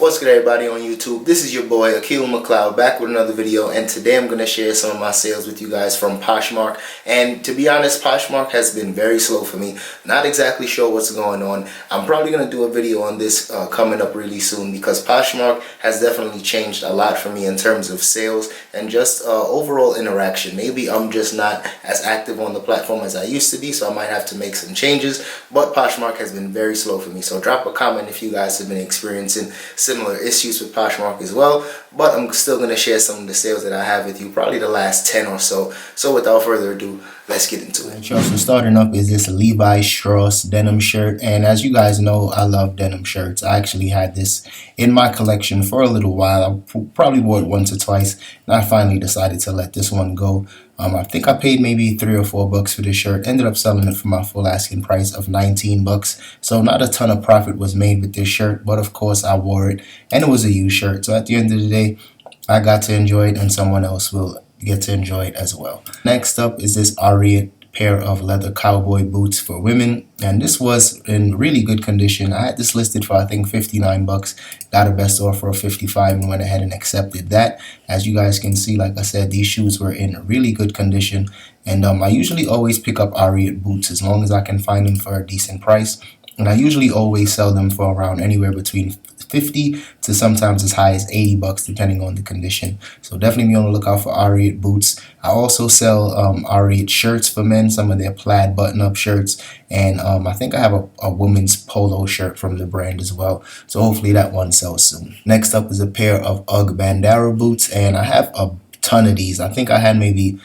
What's good, everybody on YouTube? This is your boy Akil McLeod back with another video, and today I'm going to share some of my sales with you guys from Poshmark. And to be honest, Poshmark has been very slow for me. Not exactly sure what's going on. I'm probably going to do a video on this coming up really soon, because Poshmark has definitely changed a lot for me in terms of sales and just overall interaction. Maybe I'm just not as active on the platform as I used to be, so I might have to make some changes. But Poshmark has been very slow for me, so drop a comment if you guys have been experiencing similar issues with Poshmark as well. But I'm still going to share some of the sales that I have with you, probably the last 10 or so. So without further ado, let's get into it. So starting up is this Levi Strauss denim shirt, and as you guys know, I love denim shirts. I actually had this in my collection for a little while. I probably wore it once or twice, and I finally decided to let this one go. I think I paid maybe $3 or $4 for this shirt. Ended up selling it for my full asking price of $19. So not a ton of profit was made with this shirt, but of course I wore it, and it was a used shirt. So at the end of the day, I got to enjoy it, and someone else will get to enjoy it as well. Next up is this Ariat pair of leather cowboy boots for women, and this was in really good condition. I had this listed for I think $59, got a best offer of $55 and went ahead and accepted that. As you guys can see, like I said, these shoes were in really good condition, and I usually always pick up Ariat boots as long as I can find them for a decent price, and I usually always sell them for around anywhere between $50 to sometimes as high as $80 depending on the condition. So definitely be on the lookout for Ariat boots. I also sell Ariat shirts for men, some of their plaid button-up shirts, and I think I have a woman's polo shirt from the brand as well. So hopefully that one sells soon. Next up is a pair of UGG Bandara boots, and I have a ton of these. I think I had maybe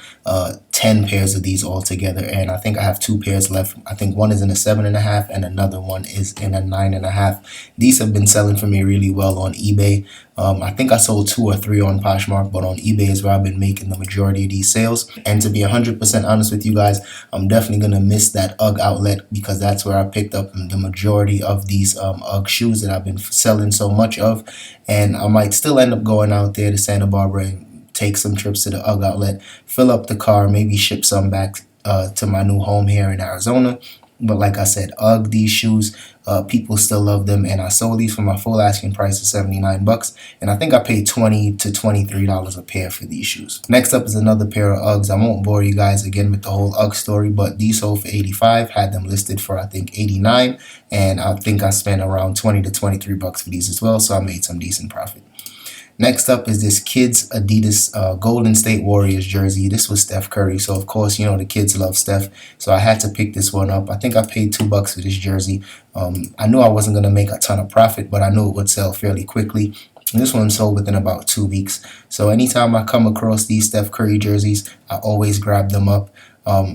10 pairs of these all together, and I think I have 2 pairs left. I think one is in a 7.5 and another one is in a 9.5. These have been selling for me really well on eBay. I think I sold 2 or 3 on Poshmark, but on eBay is where I've been making the majority of these sales. And to be 100% honest with you guys, I'm definitely going to miss that UGG outlet, because that's where I picked up the majority of these UGG shoes that I've been selling so much of. And I might still end up going out there to Santa Barbara and take some trips to the UGG outlet, fill up the car, maybe ship some back to my new home here in Arizona. But like I said, UGG, these shoes, people still love them, and I sold these for my full asking price of $79, and I think I paid $20 to $23 a pair for these shoes. Next up is another pair of UGGs. I won't bore you guys again with the whole UGG story, but these sold for $85, had them listed for I think $89, and I think I spent around $20 to $23 for these as well, so I made some decent profit. Next up is this kids Adidas Golden State Warriors jersey. This was Steph Curry, so of course, you know, the kids love Steph, so I had to pick this one up. I think I paid $2 for this jersey. I knew I wasn't going to make a ton of profit, but I knew it would sell fairly quickly. And this one sold within about 2 weeks. So anytime I come across these Steph Curry jerseys, I always grab them up.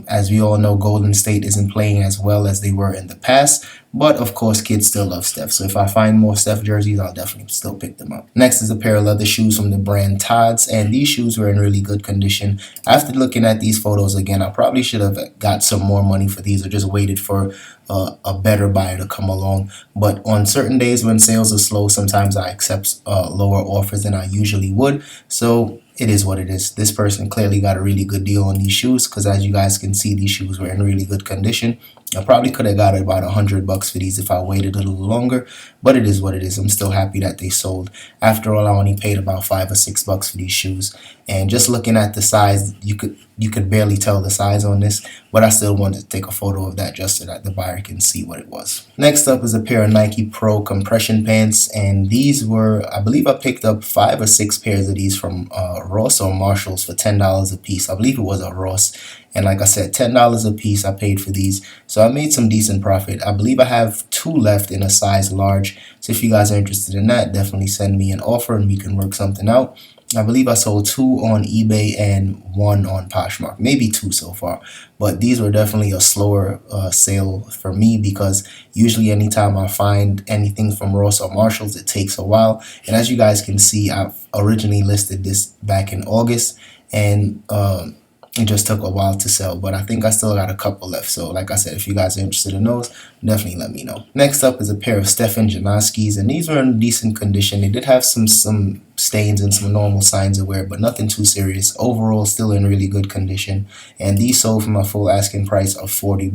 As we all know, Golden State isn't playing as well as they were in the past, but of course kids still love Steph, so if I find more Steph jerseys, I'll definitely still pick them up. Next is a pair of leather shoes from the brand Tods, and these shoes were in really good condition. After looking at these photos again, I probably should have got some more money for these, or just waited for a better buyer to come along. But on certain days when sales are slow, sometimes I accept lower offers than I usually would, so it is what it is. This person clearly got a really good deal on these shoes, because as you guys can see, these shoes were in really good condition. I probably could have got about $100 for these if I waited a little longer, but it is what it is. I'm still happy that they sold. After all, I only paid about $5 or $6 for these shoes, and just looking at the size, you could barely tell the size on this, but I still wanted to take a photo of that just so that the buyer can see what it was. Next up is a pair of Nike Pro compression pants, and these were, I believe I picked up 5 or 6 pairs of these from Ross or Marshalls for $10 a piece. I believe it was a Ross. And like I said, $10 a piece I paid for these. So I made some decent profit. I believe I have 2 left in a size large. So if you guys are interested in that, definitely send me an offer and we can work something out. I believe I sold 2 on eBay and 1 on Poshmark. Maybe 2 so far. But these were definitely a slower sale for me, because usually anytime I find anything from Ross or Marshalls, it takes a while. And as you guys can see, I've originally listed this back in August. And It just took a while to sell, but I think I still got a couple left. So like I said, if you guys are interested in those, definitely let me know. Next up is a pair of Stefan Janoskis, and these were in decent condition. They did have some stains and some normal signs of wear, but nothing too serious. Overall, still in really good condition. And these sold for my full asking price of $40.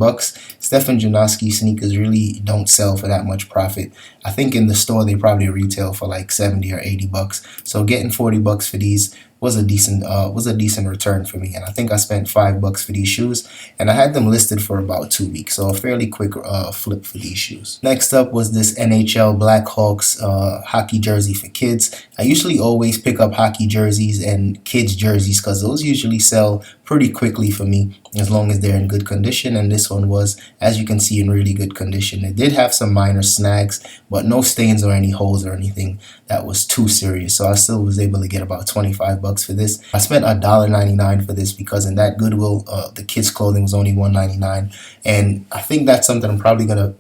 Stefan Janoski sneakers really don't sell for that much profit. I think in the store they probably retail for like $70 or $80. So getting $40 for these was a decent return for me, and I think I spent $5 for these shoes, and I had them listed for about 2 weeks, so a fairly quick flip for these shoes. Next up was this NHL Blackhawks hockey jersey for kids. I usually always pick up hockey jerseys and kids jerseys because those usually sell pretty quickly for me as long as they're in good condition, and this one was, as you can see, in really good condition. It did have some minor snags, but no stains or any holes or anything that was too serious, so I still was able to get about $25 for this. I spent $1.99 for this because in that Goodwill the kids clothing was only $1.99, and I think that's something I'm probably gonna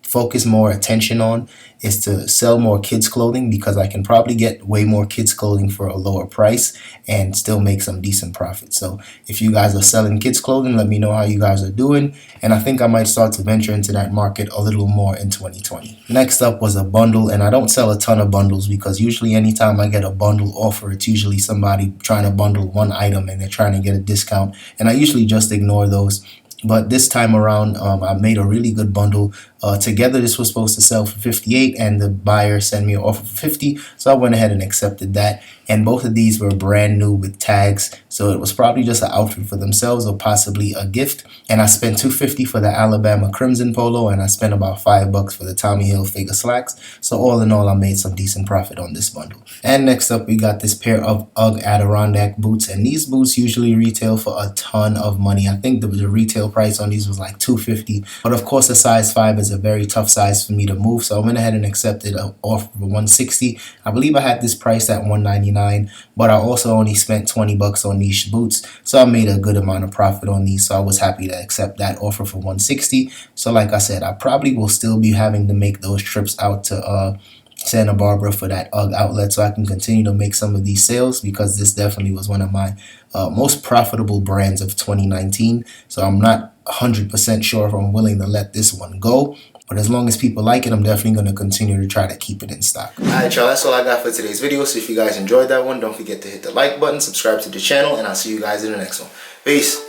focus more attention on, is to sell more kids clothing, because I can probably get way more kids clothing for a lower price and still make some decent profit. So if you guys are selling kids clothing, let me know how you guys are doing, and I think I might start to venture into that market a little more in 2020. Next up was a bundle, and I don't sell a ton of bundles because usually anytime I get a bundle offer, it's usually somebody trying to bundle one item and they're trying to get a discount, and I usually just ignore those. But this time around, I made a really good bundle. Together, this was supposed to sell for $58, and the buyer sent me an offer for $50, so I went ahead and accepted that. And both of these were brand new with tags, so it was probably just an outfit for themselves or possibly a gift. And I spent $250 for the Alabama Crimson Polo, and I spent about $5 for the Tommy Hilfiger slacks. So all in all, I made some decent profit on this bundle. And next up, we got this pair of UGG Adirondack boots, and these boots usually retail for a ton of money. I think the retail price on these was like $250, but of course a size 5 is a very tough size for me to move, so I went ahead and accepted an offer for $160. I believe I had this priced at $199, but I also only spent $20 on these boots, so I made a good amount of profit on these, so I was happy to accept that offer for $160. So like I said, I probably will still be having to make those trips out to Santa Barbara for that UGG outlet, so I can continue to make some of these sales, because this definitely was one of my most profitable brands of 2019. So I'm not 100% sure if I'm willing to let this one go, but as long as people like it, I'm definitely going to continue to try to keep it in stock. Alright y'all, that's all I got for today's video. So if you guys enjoyed that one, don't forget to hit the like button, subscribe to the channel, and I'll see you guys in the next one. Peace.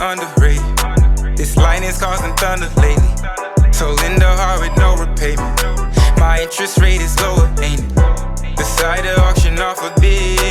Underrated. This line is causing thunder lately. So in the heart with no repayment. My interest rate is lower, ain't it? Decide to auction off a bid.